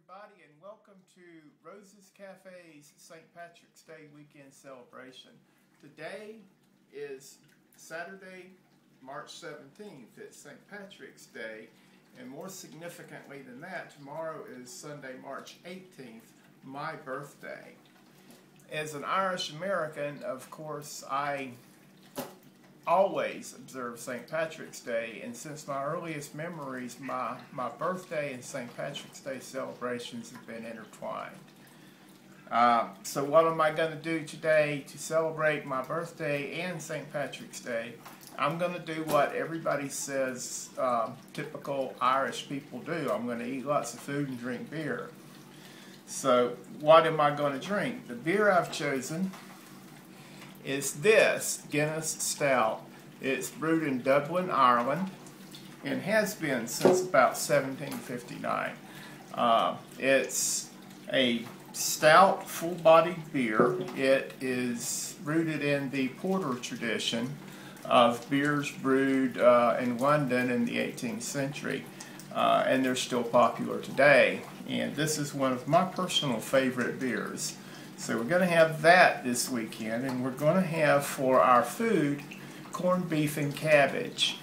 everybody, and welcome to Rose's Cafe's St. Patrick's Day weekend celebration. Today is Saturday, March 17th. It's St. Patrick's Day, and more significantly than that, tomorrow is Sunday, March 18th, my birthday. As an Irish American, of course, I always observe St. Patrick's Day, and since my earliest memories, my birthday and St. Patrick's Day celebrations have been intertwined. So what am I going to do today to celebrate my birthday and St. Patrick's Day? I'm going to do what everybody says typical Irish people do. I'm going to eat lots of food and drink beer. So what am I going to drink? The beer I've chosen is this Guinness Stout. It's brewed in Dublin, Ireland, and has been since about 1759. It's a stout, full-bodied beer. It is rooted in the porter tradition of beers brewed in London in the 18th century, and they're still popular today. And this is one of my personal favorite beers. So we're going to have that this weekend, and we're going to have for our food corned beef and cabbage.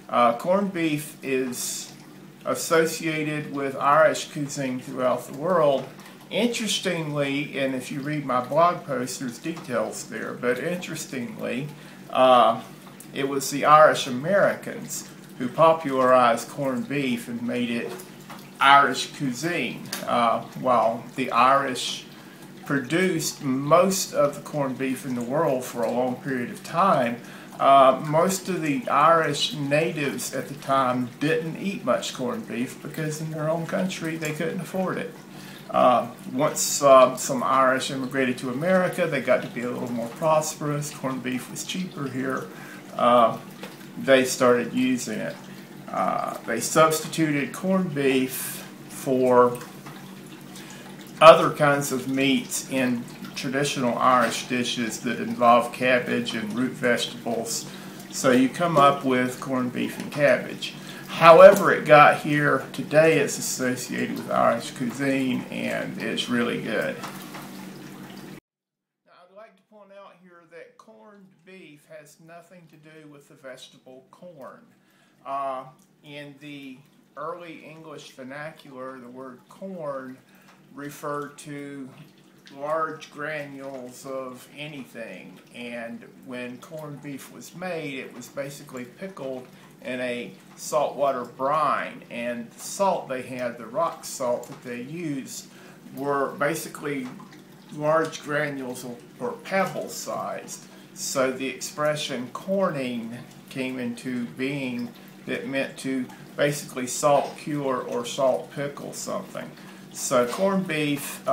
Corned beef is associated with Irish cuisine throughout the world. Interestingly, and if you read my blog post, there's details there, but interestingly, it was the Irish Americans who popularized corned beef and made it Irish cuisine, while the Irish produced most of the corned beef in the world for a long period of time. Most of the Irish natives at the time didn't eat much corned beef because in their own country they couldn't afford it. Once some Irish immigrated to America, they got to be a little more prosperous. Corned beef was cheaper here. They started using it. They substituted corned beef for other kinds of meats in traditional Irish dishes that involve cabbage and root vegetables. So you come up with corned beef and cabbage. However it got here, today it's associated with Irish cuisine, and it's really good. Now I'd like to point out here that corned beef has nothing to do with the vegetable corn. In the early English vernacular, the word corn referred to large granules of anything, and when corned beef was made, it was basically pickled in a saltwater brine, and the salt they had, the rock salt that they used, were basically large granules or pebble sized. So the expression corning came into being, that meant to basically salt cure or salt pickle something. So corned beef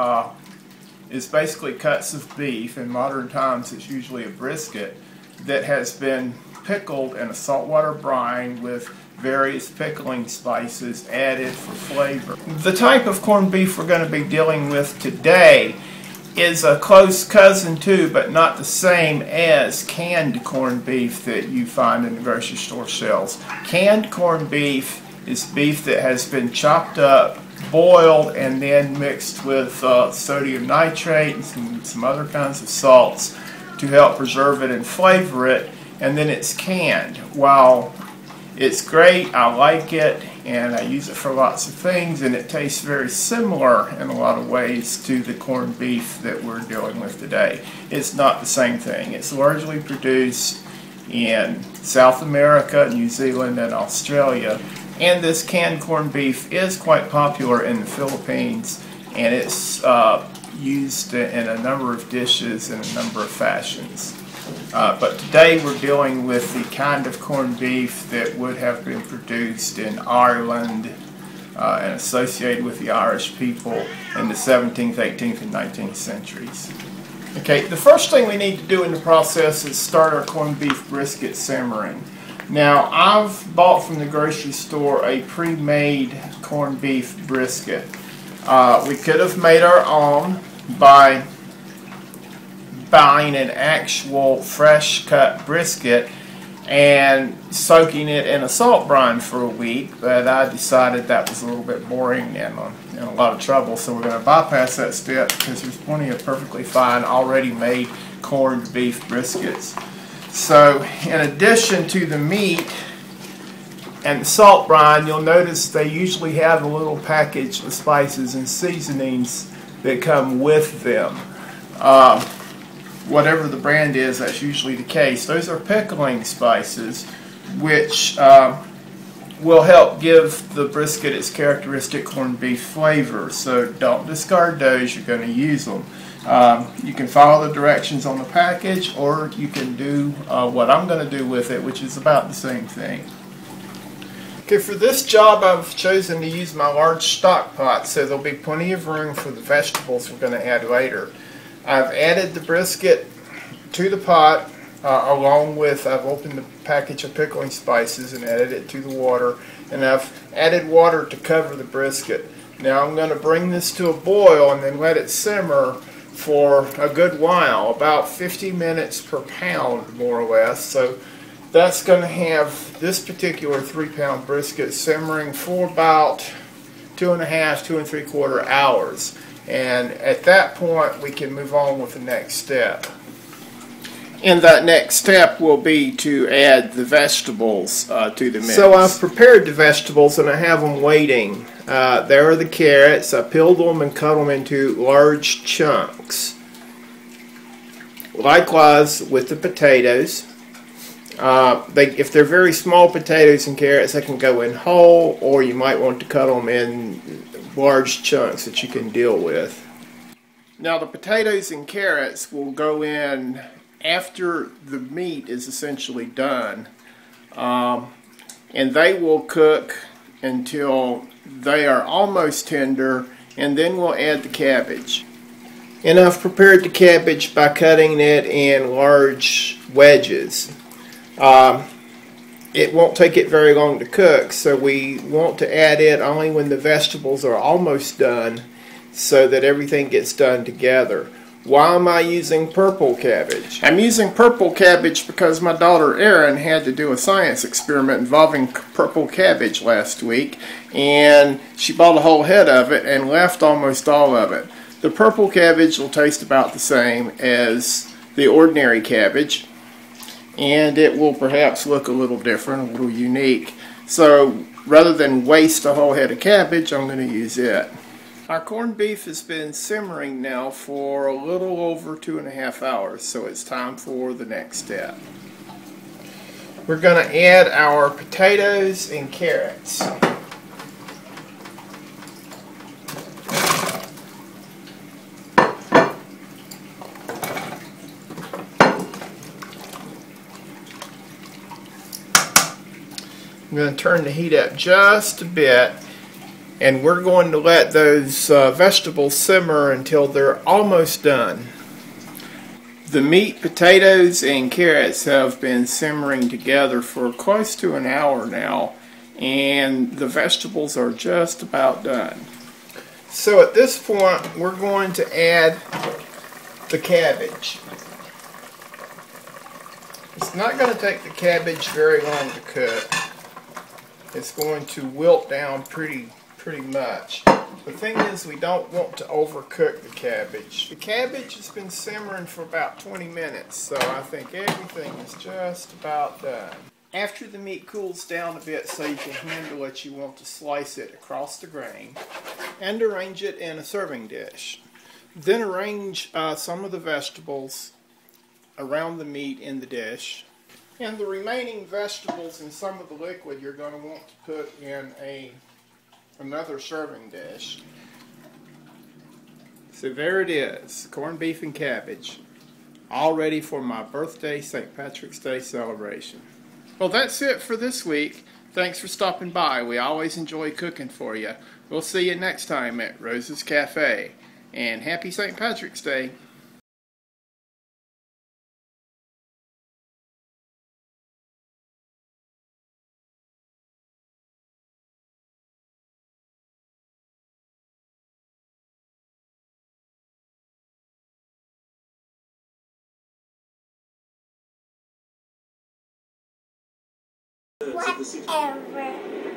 is basically cuts of beef. In modern times it's usually a brisket that has been pickled in a saltwater brine with various pickling spices added for flavor. The type of corned beef we're going to be dealing with today is a close cousin to, but not the same as, canned corned beef that you find in the grocery store shelves. Canned corned beef is beef that has been chopped up, boiled, and then mixed with sodium nitrate and some other kinds of salts to help preserve it and flavor it, and then it's canned. While it's great, I like it, and I use it for lots of things, and it tastes very similar in a lot of ways to the corned beef that we're dealing with today. It's not the same thing. It's largely produced in South America, New Zealand, and Australia. And this canned corned beef is quite popular in the Philippines, and it's used in a number of dishes in a number of fashions. But today we're dealing with the kind of corned beef that would have been produced in Ireland and associated with the Irish people in the 17th, 18th, and 19th centuries. Okay, the first thing we need to do in the process is start our corned beef brisket simmering. Now, I've bought from the grocery store a pre-made corned beef brisket. We could have made our own by buying an actual fresh cut brisket and soaking it in a salt brine for a week, but I decided that was a little bit boring and in a lot of trouble, so we're going to bypass that step because there's plenty of perfectly fine already made corned beef briskets. So in addition to the meat and the salt brine, you'll notice they usually have a little package of spices and seasonings that come with them. Whatever the brand is, that's usually the case. Those are pickling spices, which will help give the brisket its characteristic corned beef flavor. So don't discard those, you're going to use them. You can follow the directions on the package, or you can do what I'm going to do with it, which is about the same thing. Okay, for this job I've chosen to use my large stock pot, so there'll be plenty of room for the vegetables we're going to add later. I've added the brisket to the pot along with, I've opened the package of pickling spices and added it to the water, and I've added water to cover the brisket. Now I'm going to bring this to a boil and then let it simmer for a good while, about 50 minutes per pound more or less. So that's going to have this particular 3-pound brisket simmering for about 2.5 to 2 3/4 hours. And at that point we can move on with the next step. And that next step will be to add the vegetables to the mix. So I've prepared the vegetables and I have them waiting. There are the carrots. I peeled them and cut them into large chunks. Likewise with the potatoes. If they're very small potatoes and carrots, they can go in whole, or you might want to cut them in large chunks that you can deal with. Now the potatoes and carrots will go in after the meat is essentially done, and they will cook until they are almost tender, and then we'll add the cabbage. And I've prepared the cabbage by cutting it in large wedges. It won't take it very long to cook, so we want to add it only when the vegetables are almost done so that everything gets done together. Why am I using purple cabbage? I'm using purple cabbage because my daughter Erin had to do a science experiment involving purple cabbage last week, and she bought a whole head of it and left almost all of it. The purple cabbage will taste about the same as the ordinary cabbage, and it will perhaps look a little different, a little unique. So rather than waste a whole head of cabbage, I'm going to use it. Our corned beef has been simmering now for a little over 2.5 hours, so it's time for the next step. We're going to add our potatoes and carrots. I'm going to turn the heat up just a bit, and we're going to let those vegetables simmer until they're almost done. The meat, potatoes, and carrots have been simmering together for close to an hour now, and the vegetables are just about done. So at this point, we're going to add the cabbage. It's not going to take the cabbage very long to cook. It's going to wilt down pretty much. The thing is, we don't want to overcook the cabbage. The cabbage has been simmering for about 20 minutes, so I think everything is just about done. After the meat cools down a bit so you can handle it, you want to slice it across the grain and arrange it in a serving dish. Then arrange some of the vegetables around the meat in the dish. And the remaining vegetables and some of the liquid you're going to want to put in another serving dish. So there it is, corned beef and cabbage, all ready for my birthday St. Patrick's Day celebration. Well, that's it for this week. Thanks for stopping by. We always enjoy cooking for you. We'll see you next time at Rose's Cafe. And happy St. Patrick's Day. Whatever.